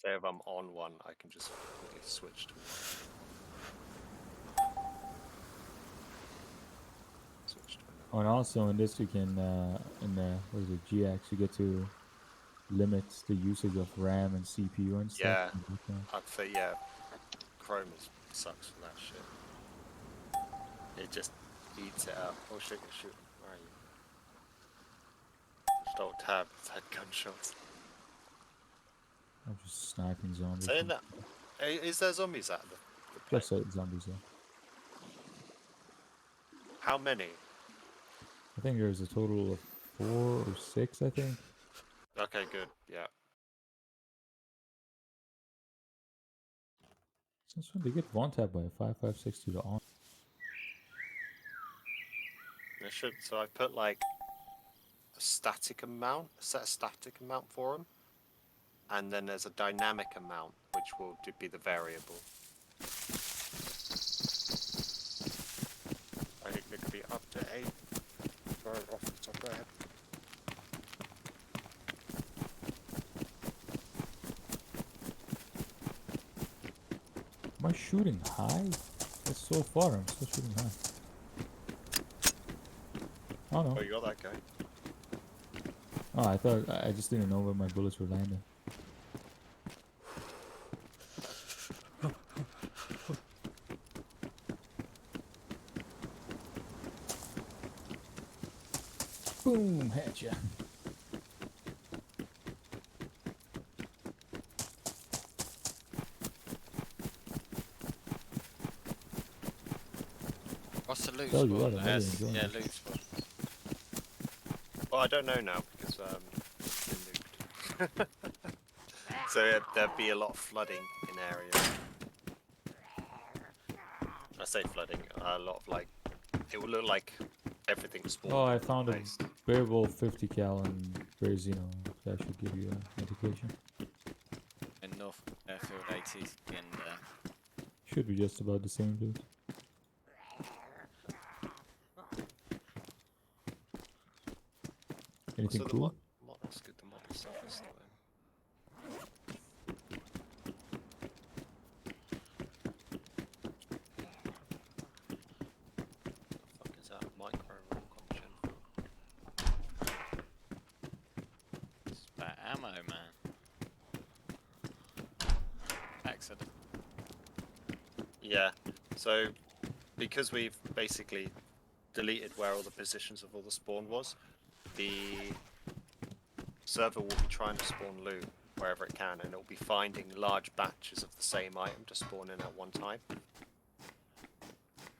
Say if I'm on one, I can just quickly switch to one. Switch to another. Oh, and also in this you can in the what is it, GX, you get to limit the usage of RAM and CPU and stuff. Yeah, Chrome sucks for that shit. It just eats it up. Oh shit, you shoot. Where are you? Just don't tab, it's had gunshots. I'm just sniping zombies. Saying that, is there zombies at the place? Just zombies, yeah. How many? I think there's a total of 4 or 6, I think. Okay, good, yeah. Since when they get one tap by a 5.56 to the on? It should, so I put like a static amount, set a static amount for them, and then there's a dynamic amount, which will be the variable. I think there could be up to 8. Sorry, off the top of my head. Am I shooting high? That's so far, I'm still shooting high. Oh no. Oh, you got that guy. Oh, I thought, I just didn't know where my bullets were landing. Boom, headshot. What's the loot Tell you spot? what, I'm really enjoying Yeah, this. loot spot. Well, I don't know now because it's been nuked. So there'd be a lot of flooding in areas. I say flooding, a lot of like, it would look like everything spawned. Oh, I found a Bearable 50 cal and Berzino. That should give you an indication. In North Airfield 80s in there. Should be just about the same loot. Anything Also, cool? That's good, the model stuff is still in. What the fuck is that? Micro roll content. It's about ammo, man. Accident. Yeah, so because we've basically deleted where all the positions of all the spawn was, the server will be trying to spawn loot wherever it can, and it will be finding large batches of the same item to spawn in at one time.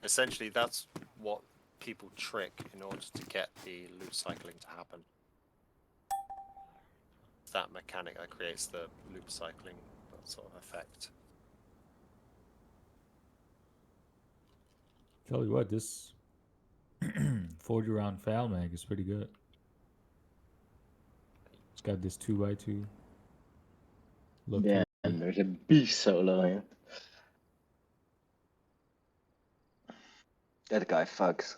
Essentially, that's what people trick in order to get the loot cycling to happen. It's that mechanic that creates the loot cycling sort of effect. Tell you what, this 40 round foul mag is pretty good. It's got this 2x2 look. Yeah, and there's a beast solo here. That guy fucks.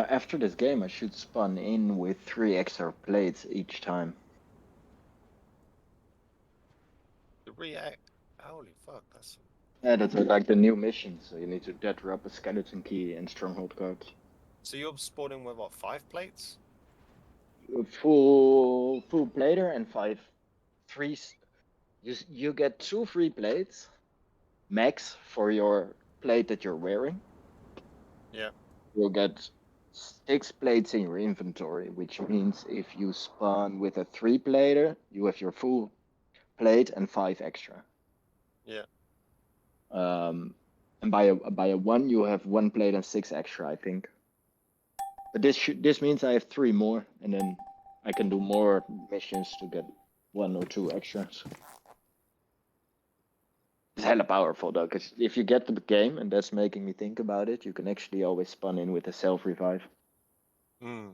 After this game, I should spawn in with 3 extra plates each time. The react. Holy fuck, that's. Yeah, that's like the new mission. So you need to gather up a skeleton key and stronghold cards. So you're spawning with what, 5 plates? Full plater and 3. You get 2 free plates max for your plate that you're wearing. Yeah. You'll get 6 plates in your inventory, which means if you spawn with a 3 plater, you have your full plate and 5 extra. Yeah. And by a 1, you have 1 plate and 6 extra, I think. But this means I have 3 more, and then I can do more missions to get 1 or 2 extras. It's hella powerful though, because if you get the game, and that's making me think about it, you can actually always spawn in with a self-revive. Hmm.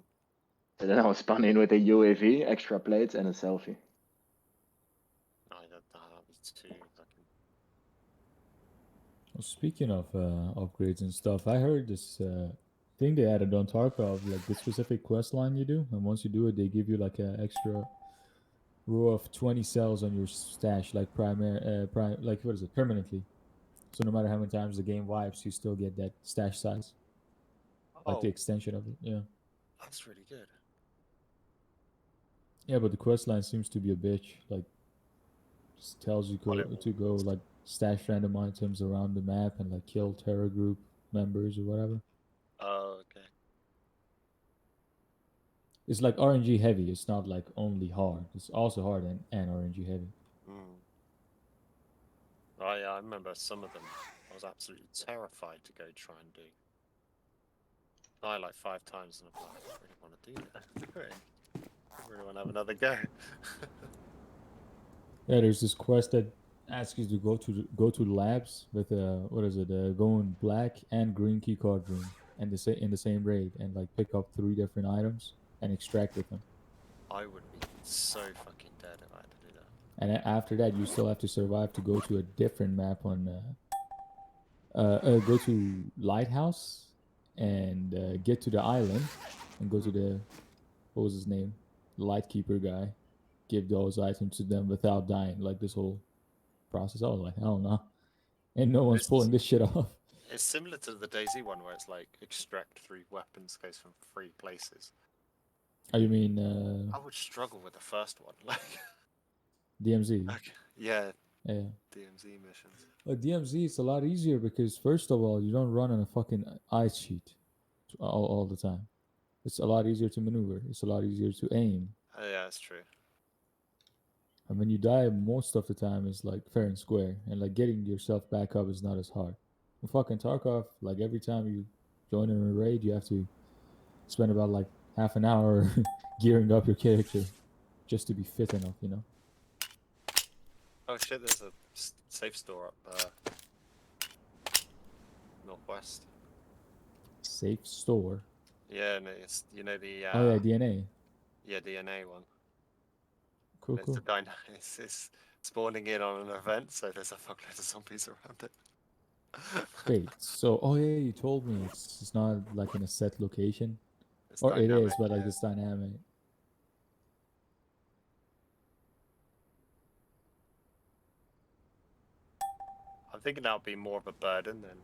So then I was spun in with a UAV, extra plates, and a selfie. I don't know. That was too fucking. Well, speaking of upgrades and stuff, I heard this thing they added on Tarkov, like the specific quest line you do, and once you do it, they give you like an extra row of 20 cells on your stash, like like what is it, permanently. So no matter how many times the game wipes, you still get that stash size, like the Oh, extension of it. Yeah. that's really good. Yeah, but the quest line seems to be a bitch. Like, just tells you Well, it to go like stash random items around the map and like kill terror group members or whatever. Oh, okay. It's like RNG heavy. It's not like only hard. It's also hard and RNG heavy. Mm. Oh, yeah, I remember some of them. I was absolutely terrified to go try and do. I like 5 times, and I'm like, I don't really want to do that. Do it. I really want to have another go. Yeah, there's this quest that asks you to go to the labs with what is it? Going black and green key card room and in the same raid and like pick up 3 different items and extract with them. I would be so fucking dead if I had to do that. And after that, you still have to survive to go to a different map on. Go to lighthouse and get to the island and go to the what was his name, lightkeeper guy. Give those items to them without dying. Like this whole process. I was like, hell no, and no one's This pulling is- this shit off. It's similar to the DayZ one where it's like extract 3 weapons goes from 3 places. Oh, you mean I would struggle with the first one. Like, DMZ? yeah, Yeah. DMZ missions. But DMZ it's a lot easier because first of all, you don't run on a fucking ice sheet all the time. It's a lot easier to maneuver. It's a lot easier to aim. Yeah, that's true. And when you die, most of the time is like fair and square, and like getting yourself back up is not as hard. In fucking Tarkov, like every time you join in a raid, you have to spend about like half an hour gearing up your character just to be fit enough, you know. Oh shit, there's a safe store up northwest. Safe store. Yeah, and it's, you know, the Oh yeah, DNA. yeah, DNA one. Cool, It's cool. the it's spawning in on an event, so there's a fuckload of zombies around it. Wait, so oh yeah, you told me it's not like in a set location, It's or it dynamic, is, but like yeah. it's dynamic. I'm thinking that would be more of a burden than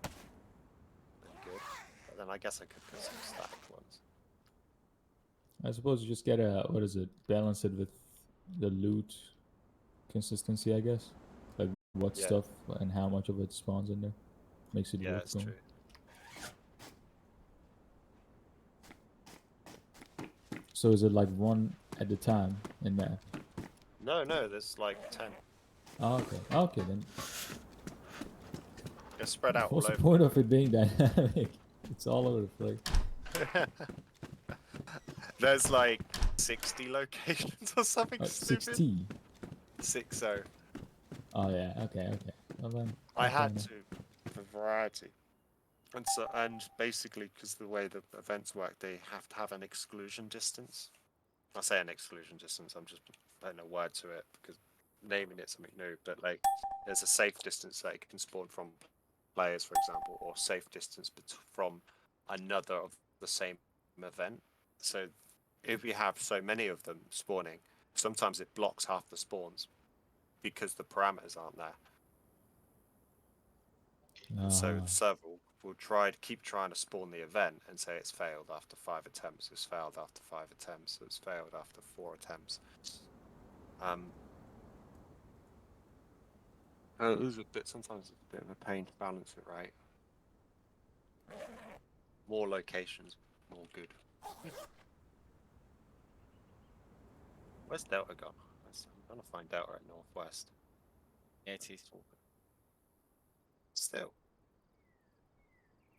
good. But then I guess I could put some static ones. I suppose you just get a what is it? Balance it with the loot consistency, I guess. Like what Yeah. stuff and how much of it spawns in there makes it Yeah, worth that's going. true. So is it like one at a time in map? No, there's like 10. Oh, okay. Okay, then They're spread out all what's the over. point of it being dynamic? It's all over the place. There's like 60 locations or something stupid. 60. 60. Oh yeah. Okay. Well, then, I okay, had then. to for variety, and basically because the way the events work, they have to have an exclusion distance. I say an exclusion distance. I'm just putting a word to it because naming it something new. But like, there's a safe distance that it can spawn from players, for example, or safe distance from another of the same event. So if you have so many of them spawning, sometimes it blocks half the spawns because the parameters aren't there. And so the server will keep trying to spawn the event and say it's failed after 5 attempts, it's failed after 5 attempts, it's failed after 4 attempts. It is a bit, sometimes it's a bit of a pain to balance it right. More locations, more good. Where's Delta gone? I'm gonna find Delta at northwest. Yeah, it is. Still.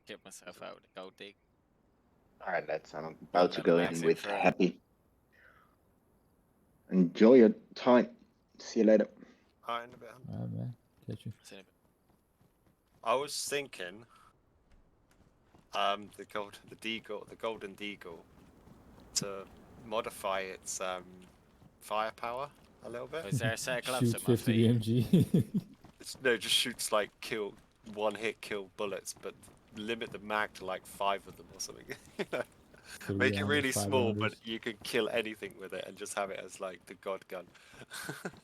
Get myself out to go dig. Alright, lads, I'm about to Another go in magazine with for it. Happy. Enjoy your time. See you later. Alright, in a bit. Alright, man. Catch you. See you in a bit. I was thinking, the golden deagle, to modify its firepower a little bit. Was there a set of gloves Shoot at my 50 feet? BMG. No, just shoots like one hit kill bullets, but limit the mag to like 5 of them or something. You know? Make it 300, really small, but 500s. you can kill anything with it and just have it as like the god gun.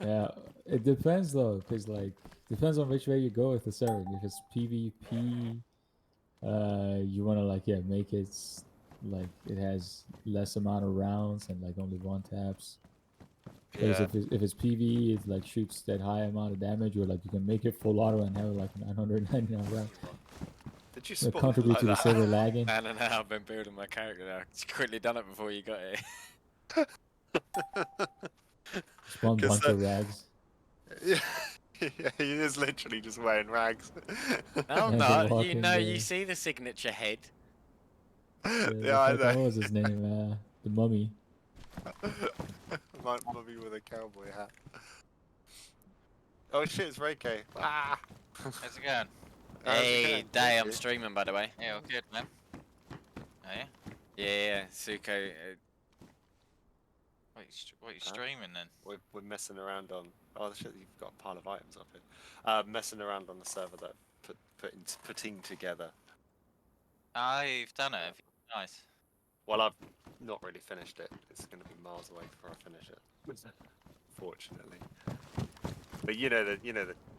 Yeah, it depends though, because like depends on which way you go with the server. If it's PvP, you wanna like make it like it has less amount of rounds and like only one taps. Because Yeah, if it's PvE, it like shoots that high amount of damage, or like you can make it full auto and have like 999 rounds. did you That spawn contribute like to the that? server lagging. I don't know. I've been building my character now. It's quickly done it before you got here. Spawn 'Cause bunch that- of rags. Yeah, yeah, he is literally just wearing rags. No, I'm As not. they walk You in know, there. you see the signature head. Yeah, I the fucking- know. What was his name? The mummy. Mummy with a cowboy hat. Oh shit, it's Reike. Ah! How's it going? How's it Hey, going? Day, I'm Reike? streaming by the way. Yeah, all good, man. Oh, yeah? Yeah, Suko. What are you streaming then? We're messing around on. Oh shit, you've got a pile of items up here. Messing around on the server that putting together. Ah, you've done it. Have you? Nice. Well, I've not really finished it. It's going to be miles away before I finish it. Fortunately. But you know the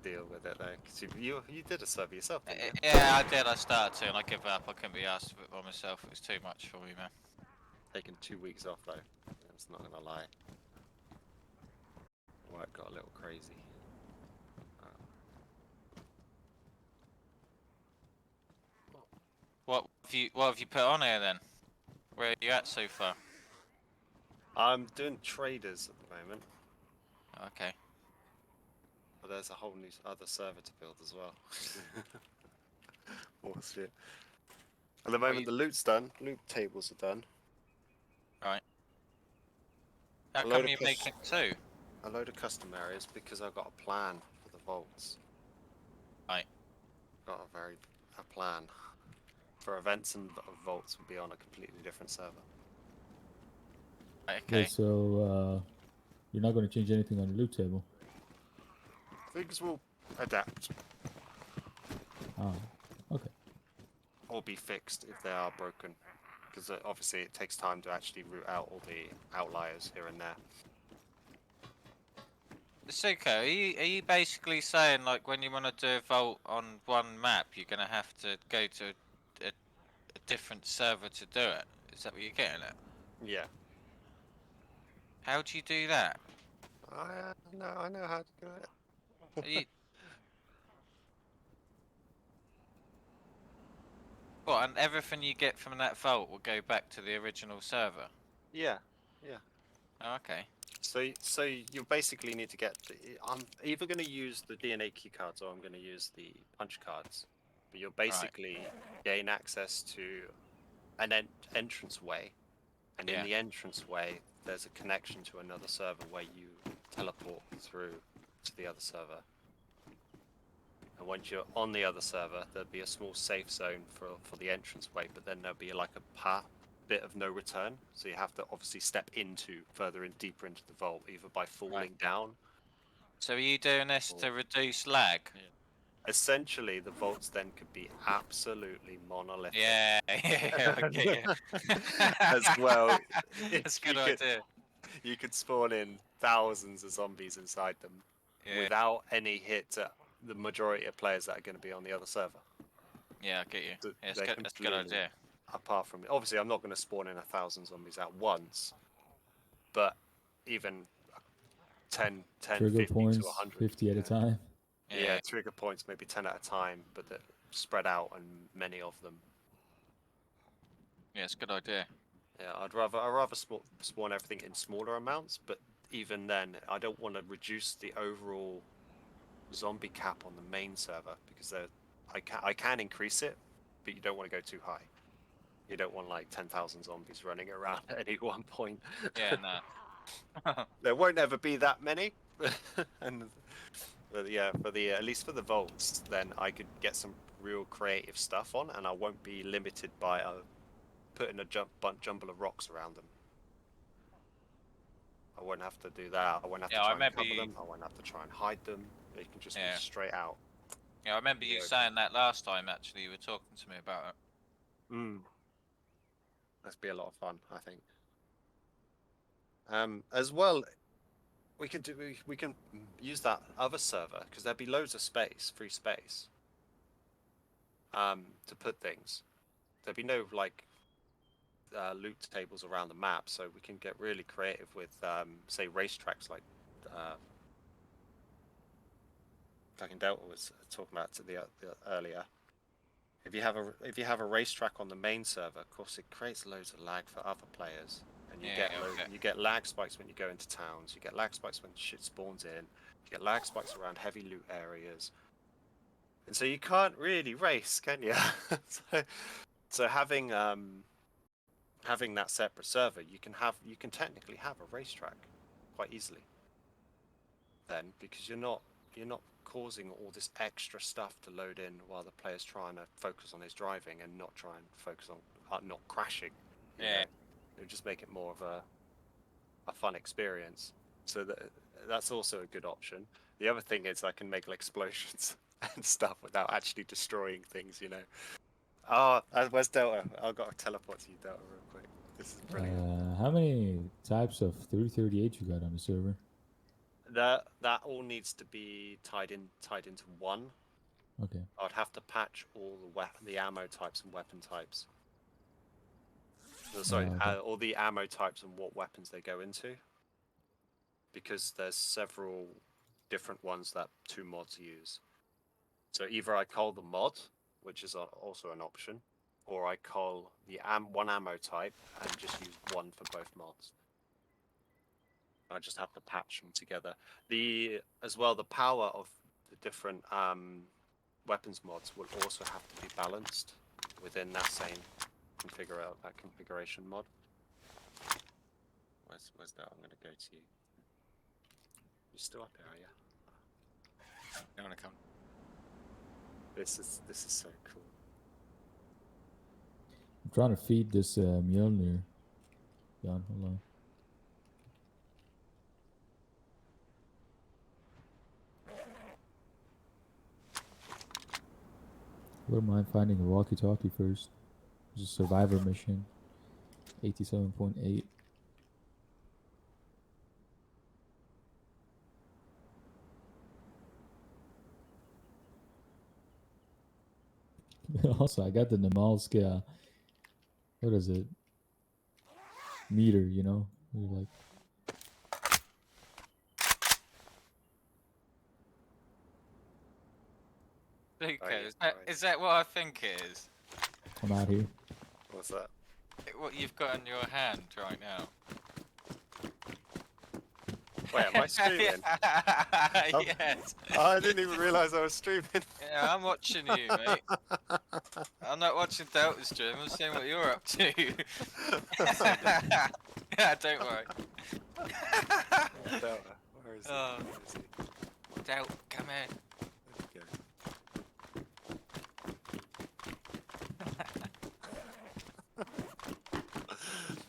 deal with it though. 'Cause you did a server yourself. Didn't you? Yeah, I did. I started to, and I give up. I couldn't be asked of it by myself. It was too much for me, man. Taken 2 weeks off though. It's not gonna lie. Work got a little crazy. What have you put on here then? Where are you at so far? I'm doing traders at the moment, Okay. but there's a whole new other server to build as well. More shit. At the moment, you- the loot's done. Loot tables are done. How A load come of you're push- making two? A load of custom areas because I've got a plan for the vaults. Right. Got a plan for events and vaults will be on a completely different server. Right, Okay, okay. so you're not going to change anything on the loot table. Things will adapt Ah, okay. or be fixed if they are broken, because obviously it takes time to actually root out all the outliers here and there. Suko, are you basically saying like when you want to do a vault on one map, you're gonna have to go to a different server to do it? Is that what you're getting at? Yeah. How do you do that? I know how to do it. Are you... What, and everything you get from that vault will go back to the original server? Yeah. Oh, okay. So you basically need to get. I'm either going to use the DNA key cards or I'm going to use the punch cards. But you'll basically gain access to an entrance way, and Yeah. in the entrance way, there's a connection to another server where you teleport through to the other server. And once you're on the other server, there'll be a small safe zone for the entrance way, but then there'll be like a bit of no return. So you have to obviously step deeper into the vault, either by falling down. So are you doing this to reduce lag? Essentially, the vaults then could be absolutely monolithic. Yeah, yeah, okay. As well, That's a you good could- idea. You could spawn in thousands of zombies inside them Yeah, without any hit to the majority of players that are going to be on the other server. yeah, I get you. Th- Yeah, that's they good, that's a good completely- idea. Apart from, obviously, I'm not going to spawn in 1,000 zombies at once, but even 10, Trigger 50 points, to 100. 50 at a time. Yeah, trigger points maybe 10 at a time, but they're spread out and many of them. Yeah, it's a good idea. Yeah, I'd rather spawn everything in smaller amounts, but even then, I don't want to reduce the overall zombie cap on the main server because I can increase it, but you don't want to go too high. You don't want like 10,000 zombies running around at any one point. Yeah, no. There won't ever be that many, and but yeah, at least for the vaults, then I could get some real creative stuff on, and I won't be limited by putting a jumble of rocks around them. I won't have to do that. I won't have Yeah, to I try and remember cover you- them. I won't have to try and hide them. They can just Yeah. be straight out. Yeah, I remember you Yeah, okay. saying that last time. Actually, you were talking to me about it. That'd be a lot of fun, I think. As well, we can use that other server because there'd be loads of space, free space. To put things. There'd be no like loot tables around the map, so we can get really creative with say racetracks like in Delta was talking about to the earlier. If you have a racetrack on the main server, of course it creates loads of lag for other players, and you get lag spikes when you go into towns. You get lag spikes when shit spawns in. You get lag spikes around heavy loot areas, and so you can't really race, can you? so having that separate server, you can technically have a racetrack quite easily. Then because you're not causing all this extra stuff to load in while the player's trying to focus on his driving and not try and focus on not crashing. You know? It would just make it more of a fun experience. So that's also a good option. The other thing is I can make like explosions and stuff without actually destroying things. You know. Oh, where's Delta? I've got to teleport to you, Delta, real quick. This is brilliant. How many types of 338 you got on the server? That all needs to be tied into one. Okay. I'd have to patch all the ammo types and weapon types. Sorry, okay. all the ammo types and what weapons they go into. Because there's several different ones that two mods use. So either I call the mod, which is also an option, or I call the one ammo type and just use one for both mods. I just have to patch them together. As well, the power of the different weapons mods will also have to be balanced within that same configuration mod. Where's that? I'm going to go to you. You're still up here, are you? You want to come? This is so cool. I'm trying to feed this Mjolnir. Jan, hold on. Wouldn't mind finding a walkie-talkie first. It's a survivor mission. 87.8. Also, I got the Namalsk, what is it? Meter, you know? You're like, Luca, Right, is that what I think it is? I'm out here. What's that? What you've got in your hand right now? Wait, am I streaming? Yes. I didn't even realise I was streaming. Yeah, I'm watching you, mate. I'm not watching Delta stream. I'm seeing what you're up to. Yeah, don't worry. Delta, where is he? Oh. Where is he? Delta, come here. There we go.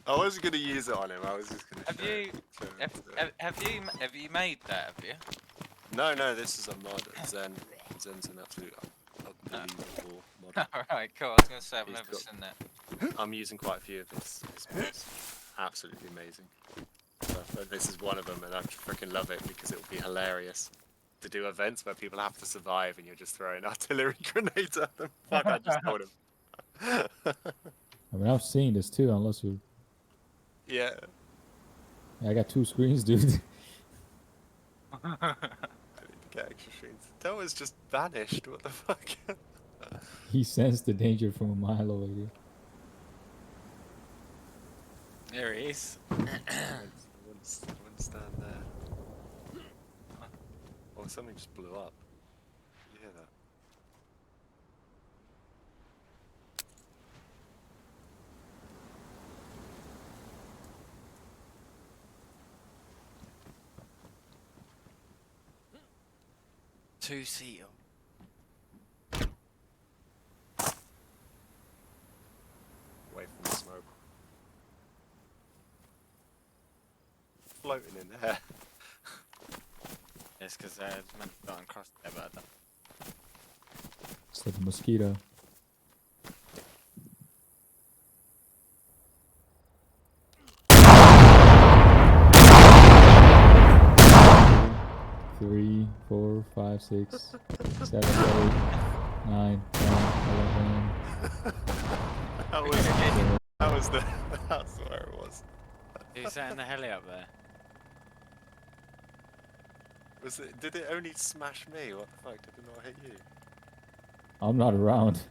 I wasn't going to use it on him. I was just going to. Have you made that? Have you? No, this is a mod. Zen. Zen's an absolute unbelievable mod. Alright, cool. I was gonna say I've He's never got- seen that. I'm using quite a few of his mods. Absolutely amazing. But this is one of them, and I freaking love it because it will be hilarious to do events where people have to survive, and you're just throwing artillery grenades at them. Fuck! I just told him. I mean, I've seen this too, unless you. Yeah. I got two screens, dude. I need to get extra screens. That was just vanished. What the fuck? He sensed the danger from a mile away, dude. There he is. I wouldn't stand there. Oh, something just blew up. You hear that? Two-seater. Away from the smoke. Floating in there. It's because it's meant to go across there, but I don't. It's like a mosquito. Three, 4, 5, 6, 7, 8, 9, 10, 11. that was the that's where it was. Who's setting the heli up there? Was it? Did it only smash me? What the fuck? Did it not hit you? I'm not around.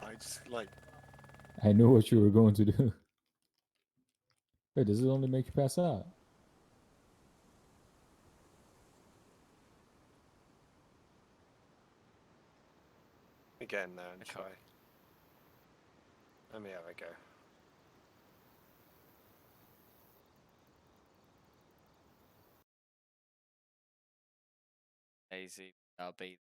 I just like. I knew what you were going to do. Wait, does it only make you pass out? Let me get in there and Okay. try. Let me have a go. Easy. I'll beat.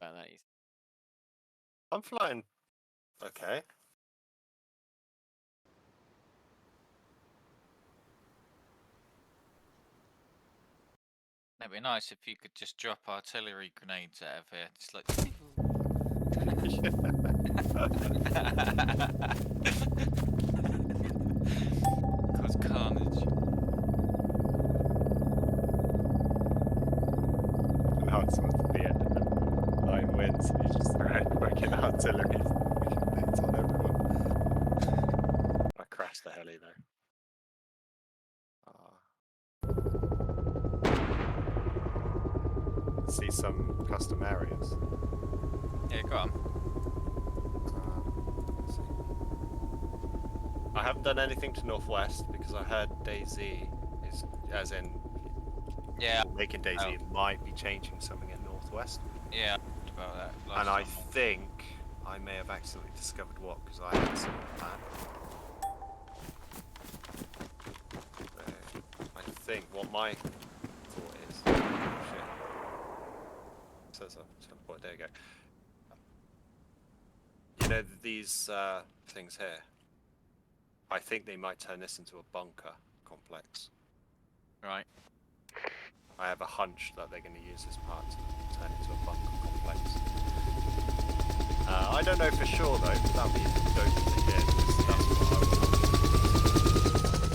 About that easy. I'm flying. Okay. It'd be nice if you could just drop artillery grenades out of here. Just like. Cause carnage. Now it's at the end of the 9 wins. You just throw fucking artillery grenades on everyone. I crashed the heli though. See some custom areas. Yeah, go on. Let's see. I haven't done anything to Northwest because I heard DayZ is, as in Yeah, making DayZ might be changing something at Northwest. yeah. I talked about that last And I time. think I may have accidentally discovered what because I haven't seen the plan. I think what my thought is. Oh, shit. Says what? There you go. You know these things here. I think they might turn this into a bunker complex. Right. I have a hunch that they're going to use this part to turn it into a bunker complex. I don't know for sure though. But that'd be dope if they did. 'Cause that's what I would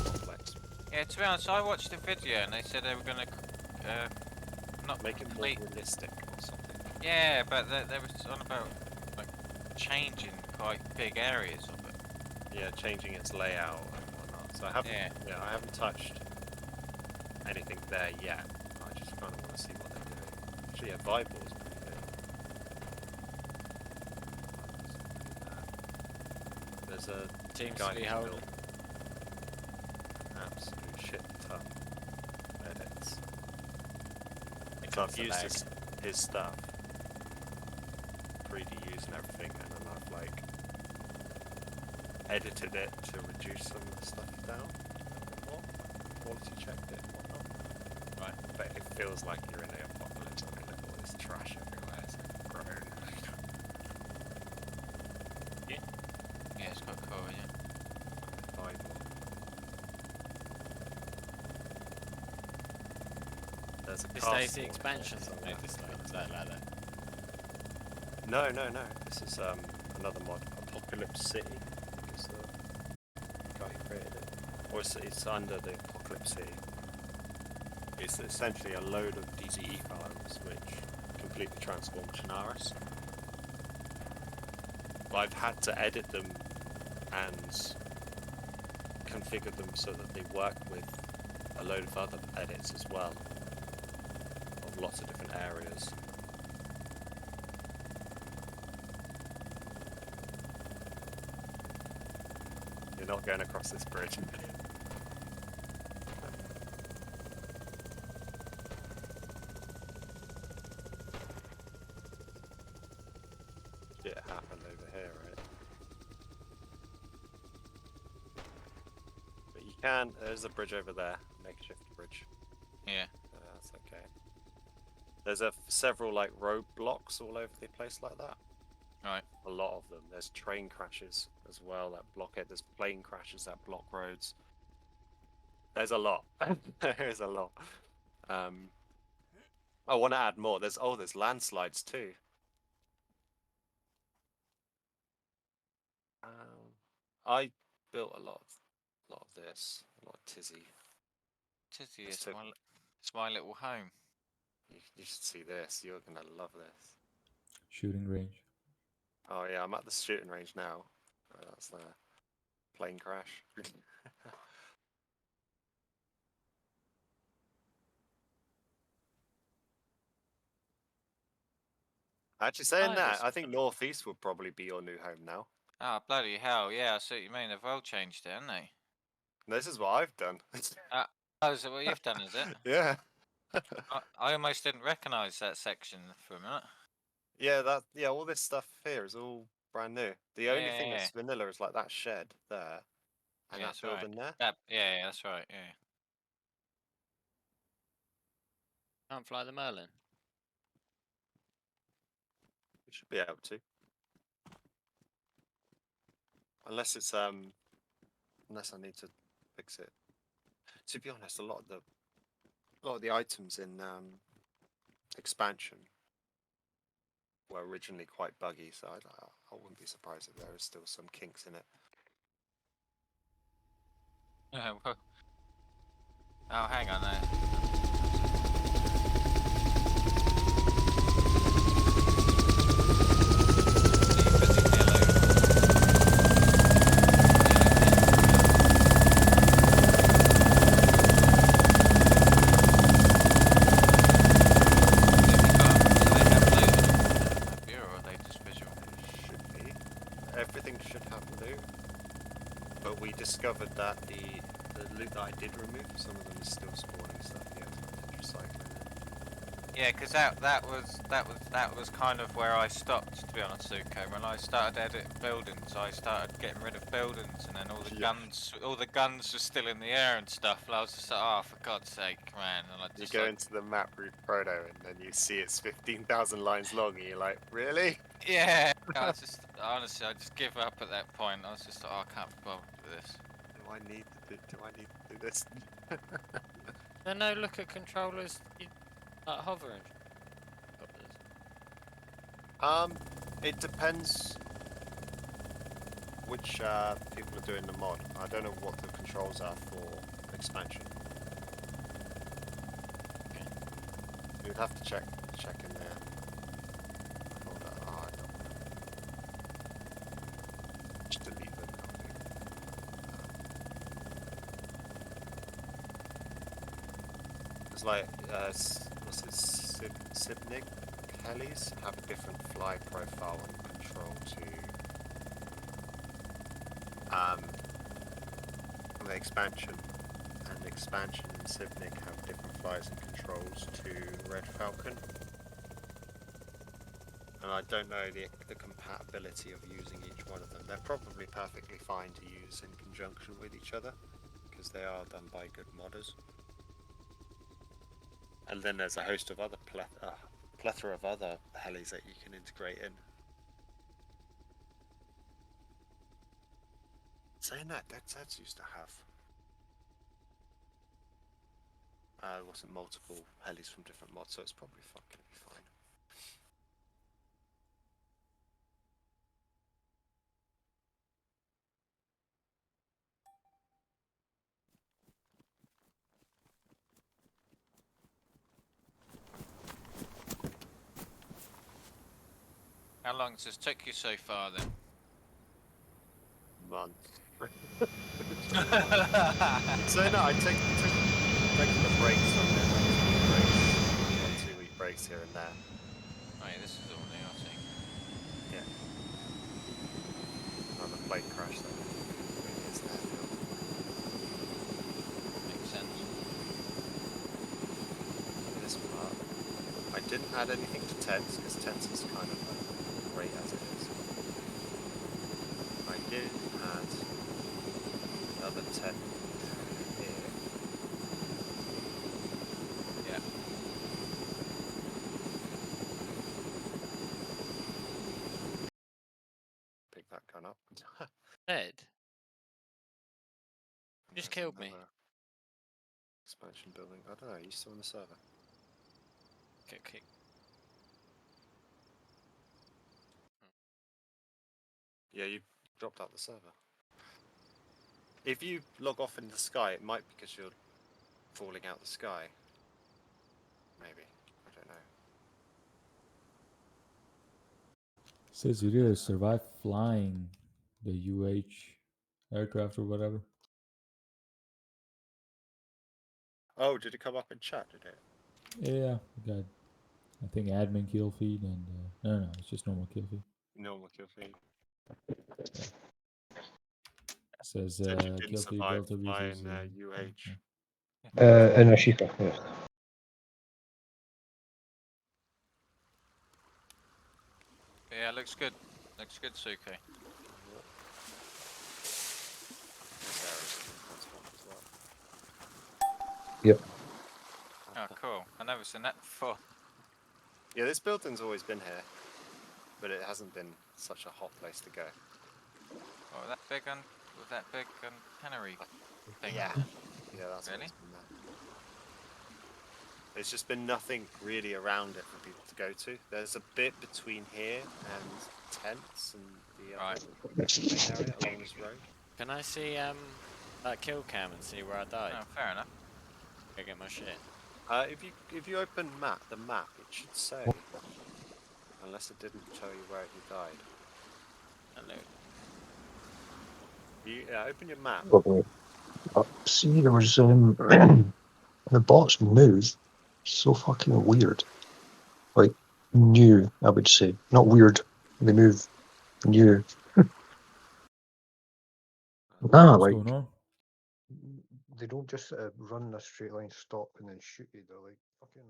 complex. Yeah, to be honest, I watched the video and they said they were gonna not Make it more complete. realistic or something. Yeah, but they was on about like changing quite big areas of it. Yeah, changing its layout and whatnot. So I haven't. Yeah. Yeah, I haven't touched anything there yet. I just kind of want to see what they're doing. Actually, yeah, Vible's pretty good. There's a Seems guy to be who's holding. built absolute shit ton edits. So I've used his stuff, pre-DUs and everything, and then I've like edited it to reduce some of the stuff down a bit more, quality checked it and whatnot. Right, but it feels like you're in the apocalypse. I mean, look at all this trash everywhere. It's like grown. Yeah, it's quite cool. Yeah. Bible. There's a This castle DayZ in expansion there, so made this like that. No. This is another mod, Apocalypse City. Is the guy who created it, or it's under the Apocalypse City. It's essentially a load of DZE files which completely transform Chernarus. But I've had to edit them and configure them so that they work with a load of other edits as well, of lots of different areas. You're not going across this bridge. Shit happened over here, right? But you can, there's a bridge over there, makeshift bridge. Yeah. That's okay. There's several like roadblocks all over the place like that. Right. A lot of them. There's train crashes as well that block it. There's plane crashes that block roads. There's a lot. There's a lot. I want to add more. There's landslides too. I built a lot of this. A lot of Tizzy. Tizzy, This it's took- it's my little home. You should see this. You're gonna love this. Shooting range. Oh yeah, I'm at the shooting range now. That's the plane crash. Actually, saying I that, just- I think Northeast would probably be your new home now. Ah, bloody hell! Yeah, I see what you mean. They've well changed it, haven't they? This is what I've done. Oh, is that what you've done? Is it? Yeah. I almost didn't recognise that section for a minute. Yeah, all this stuff here is all brand new. The only thing Yeah. that's vanilla is like that shed there and Yeah, that that's right. building there. Yeah, that's right. Yeah. Can't fly the Merlin. We should be able to. Unless it's unless I need to fix it. To be honest, a lot of the items in expansion were originally quite buggy, so I wouldn't be surprised if there is still some kinks in it. Well- oh, hang on there. Should be. Everything should have loot. But we discovered that the loot that I did remove, some of them is still spawning stuff. Yeah, it's recycling it. Yeah, because that was kind of where I stopped, to be honest, Suko. When I started editing buildings, I started getting rid of buildings, and then Yeah. all the guns were still in the air and stuff. And I was just like, oh, for God's sake, man! And I You just go like, into the map root proto and then you see it's 15,000 lines long and you're like, really? yeah. I just honestly, I just give up at that point. I was just like, oh, I can't be bothered with this. Do I need to do this? No, look at controllers. Hovering. It depends which people are doing the mod. I don't know what the controls are for expansion. You'd have to check in there. Hold on. Oh, I don't want to. Just delete them. It's like what's it? Sibnig helis have a different fly profile and control to the expansion, and expansion and Sibnig have different flies and controls to Red Falcon. And I don't know the compatibility of using each one of them. They're probably perfectly fine to use in conjunction with each other because they are done by good modders. And then there's a host of other plethora of other helis that you can integrate in. Saying that, Dead Sets used to have wasn't multiple helis from different mods, so it's probably fucking fine. How long has this took you so far then? Month. So no, I take regular breaks on there, like 2 week breaks, 1 2 week breaks here and there. Oh yeah, this is all new, I think. Yeah. Another plane crash though. Maybe it's there. Makes sense. This part. I didn't add anything to tents because tents is kind of great as it is. I did add another tent here. Yeah. Fair enough. Dead. You just There's killed me. another Expansion building. I don't know. Are you still on the server? Okay. Yeah, you dropped out the server. If you log off in the sky, it might be because you're falling out the sky. Maybe. I don't know. Says you did survive flying the aircraft or whatever. Oh, did it come up in chat? Did it? Yeah, we got, I think, admin kill feed and no, it's just normal kill feed. Normal kill feed. Says Said you didn't kill feed survive relatively flying says, UH. yeah. In Ashika, yes. Yeah, looks good. Looks good, Suki. This area's still transformed as well. Yep. Oh, cool. I've never seen that before. Yeah, this building's always been here, but it hasn't been such a hot place to go. Oh, that big un with that big cannery thing. Yeah, that's Really? always been there. There's just been nothing really around it for people to go to. There's a bit between here and tents and the Right. main area along this road. Can I see that kill cam and see where I died? Oh, fair enough. Go get my shit. If you open the map, it should say, unless it didn't tell you where you died. Hello. Open your map. Probably. See, there was the bots move so fucking weird. Like new, I would say, not weird. They move new. Nah, What's like going on? they don't just run in a straight line, stop, and then shoot you. They're like fucking.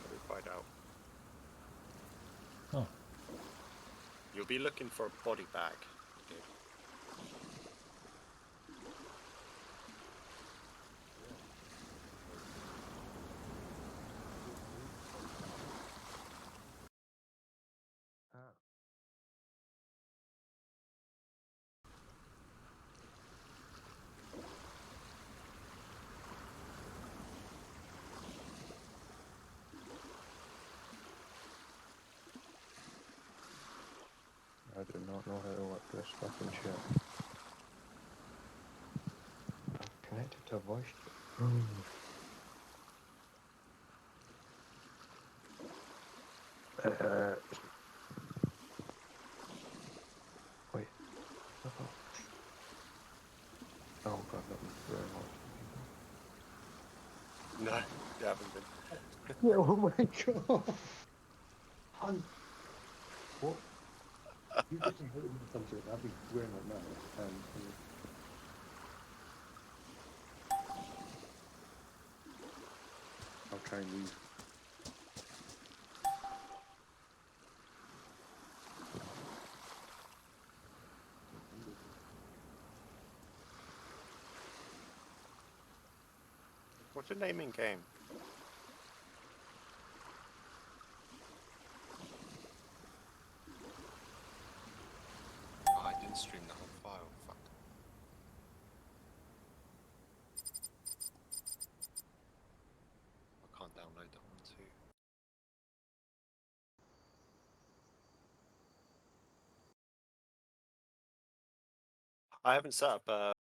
Let me find out. Oh. You'll be looking for a body bag. I do not know how to work this fucking shit. I'm connected to a voice. Wait. Oh god, that was very hot. No, you haven't been. Yeah, oh my god! Hunt! What? You just invited me to something, I'd be wearing it now. I'll try and leave. What's your name in game? Oh, I didn't stream the whole file. Fuck. I can't download that one too. I haven't set up